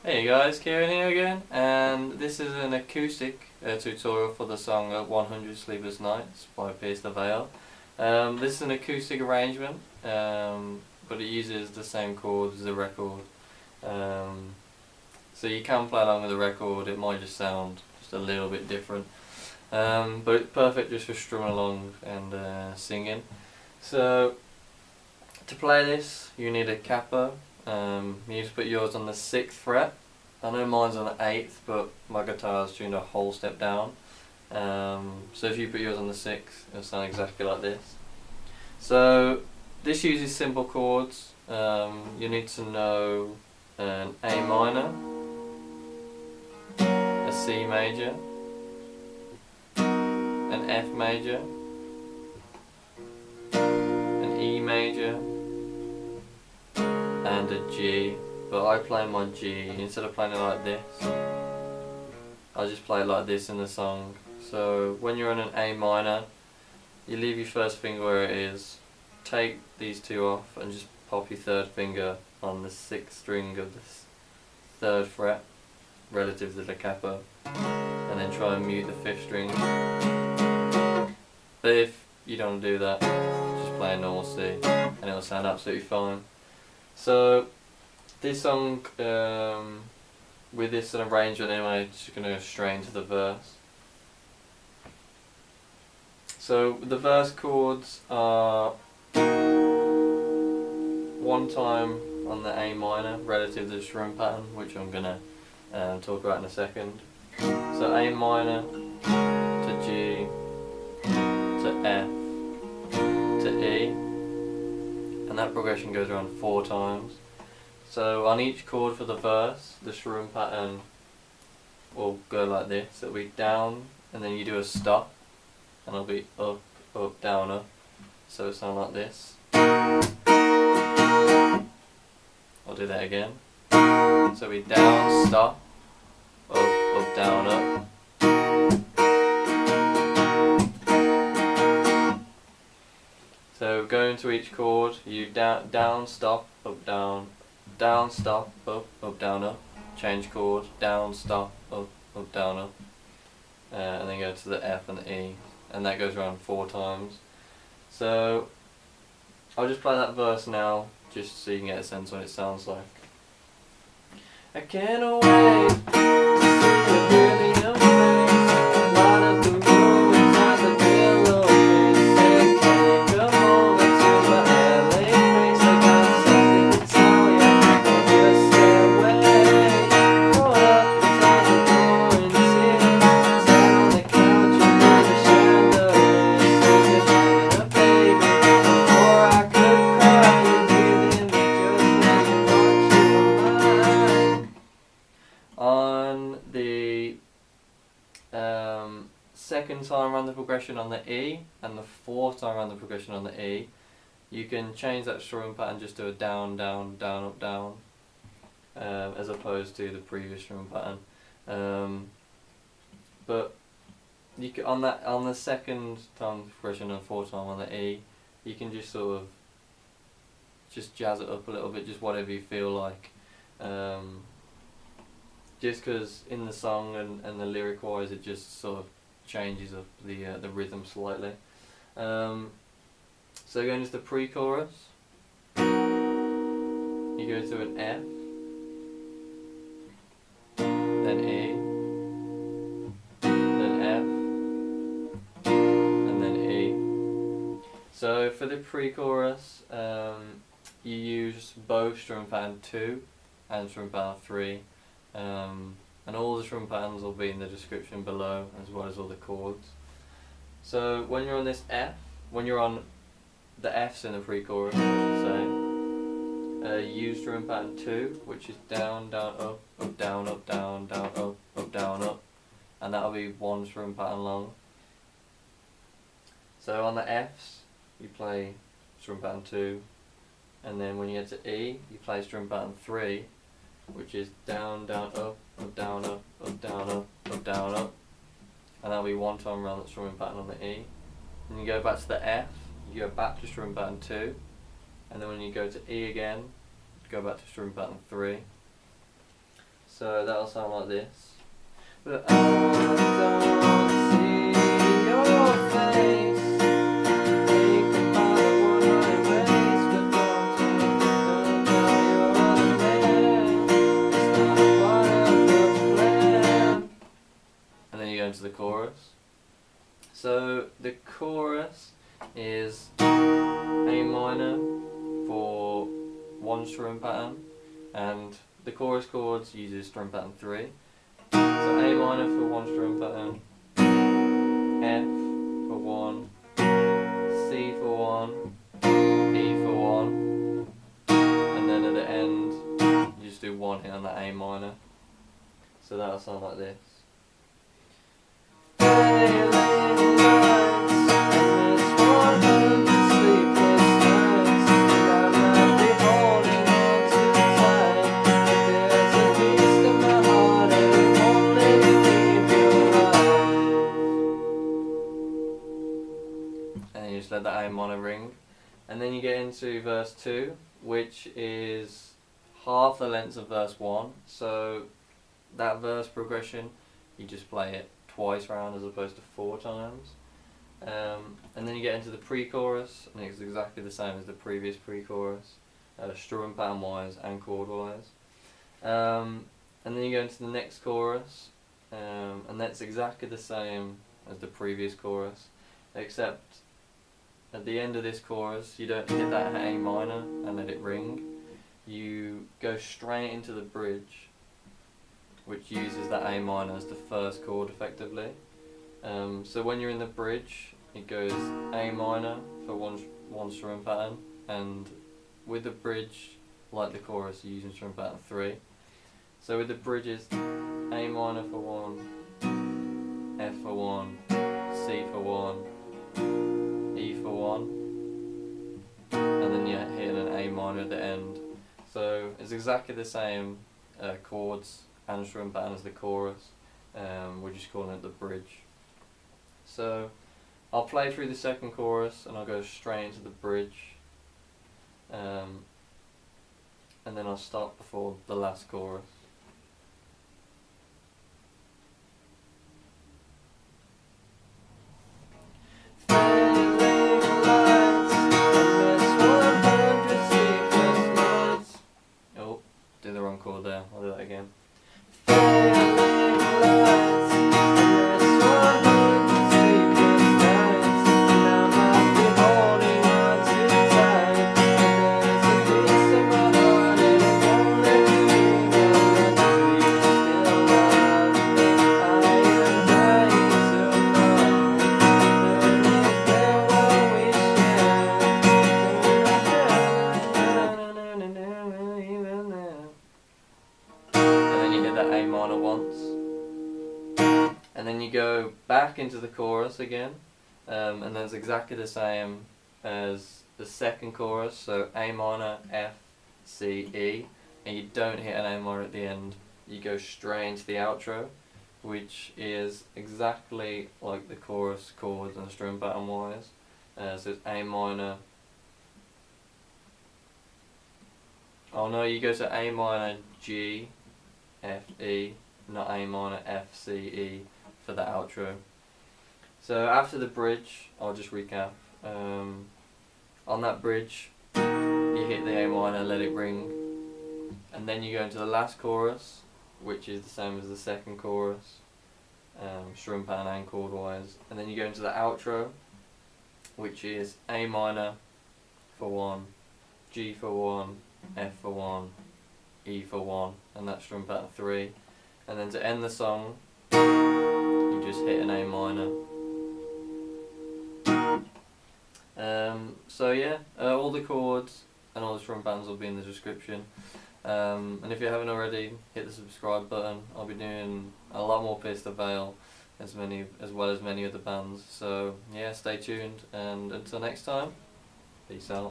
Hey guys, Kieran here again, and this is an acoustic tutorial for the song 100 Sleepless Nights by Pierce the Veil. This is an acoustic arrangement, but it uses the same chords as the record. So you can play along with the record, it might just sound just a little bit different. But it's perfect just for strumming along and singing. So to play this, you need a capo. You need to put yours on the 6th fret. I know mine's on the 8th, but my guitar's tuned a whole step down. So if you put yours on the 6th, it'll sound exactly like this. So this uses simple chords. You need to know an A minor, a C major, an F major, an E major, and a G, but I play my G instead of playing it like this. I just play it like this in the song. So when you're on an A minor, you leave your first finger where it is, take these two off and just pop your third finger on the 6th string of the 3rd fret relative to the capo, and then try and mute the 5th string. But if you don't do that, just play a normal C and it'll sound absolutely fine. So this song, with this arrangement anyway, it's just going to go straight into the verse. So the verse chords are one time on the A minor relative to the strumming pattern, which I'm going to talk about in a second. So A minor to G to F to E, and that progression goes around 4 times. So on each chord for the verse, the strumming pattern will go like this. It'll be down, and then you do a stop, and it'll be up, up, down, up. So it'll sound like this. I'll do that again. So it'll be down, stop, up, up, down, up. So going to each chord, you down, stop, up, down, stop, up, down, up. Change chord, down, stop, up, down, up. And then go to the F and the E, and that goes around 4 times. So I'll just play that verse now, just so you can get a sense of what it sounds like. I can't wait to see you really your face. Light up the room inside the pillowcase. Say, can you come over to my LA place? I got something to tell you, don't just stay away. Roll up inside the door and sit. Sat on the couch under the chandelier. Say goodnight, baby, before I could cry. You breathing me just when you thought you were mine. On the 2nd time around the progression on the E and the 4th time around the progression on the E, you can change that strumming pattern just to a down, down, down, up, down, as opposed to the previous strumming pattern. But you can, on the 2nd time progression and 4th time on the E, you can just sort of just jazz it up a little bit, just whatever you feel like. Just because in the song and the lyric wise, it just sort of changes up the rhythm slightly. So going into the pre-chorus, you go to an F, then E, then F, and then E. So for the pre-chorus, you use both strumming pattern 2 and strumming pattern 3. And all the strumming patterns will be in the description below, as well as all the chords. So when you're on this F, when you're on the Fs in the pre-chorus, I should say, use strumming pattern 2, which is down, down, up, down, down, up, down, up, and that'll be 1 strumming pattern long. So on the Fs, you play strumming pattern 2, and then when you get to E, you play strumming pattern 3, which is down, down, up, down, down, down, up, and that'll be 1 time around that strumming pattern on the E. And you go back to the F, you go back to strumming pattern 2, and then when you go to E again, go back to strumming pattern 3. So that'll sound like this. But I don't see your face. Think about the one I erased, but don't know you're there. It's not a part of the plan. And then you go into the chorus. So the chorus is A minor for one strum pattern, and the chorus chords uses strum pattern 3. So A minor for one strum pattern, F for 1, C for 1, E for 1, and then at the end you just do one hit on that A minor. So that'll sound like this. And you just let that A minor ring, and then you get into verse 2, which is half the length of verse 1. So that verse progression, you just play it twice round as opposed to 4 times. And then you get into the pre-chorus, and it's exactly the same as the previous pre-chorus, strumming pattern wise and chord wise. And then you go into the next chorus, and that's exactly the same as the previous chorus, except at the end of this chorus you don't hit that A minor and let it ring. You go straight into the bridge, which uses that A minor as the first chord effectively. So when you're in the bridge, it goes A minor for one strum pattern, and with the bridge, like the chorus, you're using strum pattern 3. So with the bridges, A minor for 1, F for 1, C for 1, E for 1, and then you're hitting an A minor at the end. So it's exactly the same chords and strum pattern as the chorus. We're just calling it the bridge. So I'll play through the second chorus and I'll go straight into the bridge, and then I'll stop before the last chorus. Oh, did the wrong chord there. I'll do that again. A minor once, and then you go back into the chorus again, and that's exactly the same as the second chorus. So A minor, F, C, E, and you don't hit an A minor at the end. You go straight into the outro, which is exactly like the chorus chords and strum pattern wise. So it's A minor. Oh no, you go to A minor, G, F, E, not A minor, F, C, E for the outro. So after the bridge, I'll just recap. On that bridge, you hit the A minor, let it ring, and then you go into the last chorus, which is the same as the second chorus, strum pattern and chord wise, and then you go into the outro, which is A minor for 1, G for 1, F for 1, E for 1, and that's strum pattern 3, and then to end the song you just hit an A minor. So yeah, all the chords and all the strum patterns will be in the description, and if you haven't already, hit the subscribe button. I'll be doing a lot more Pierce the Veil as well as many other bands, so yeah, stay tuned, and until next time, peace out.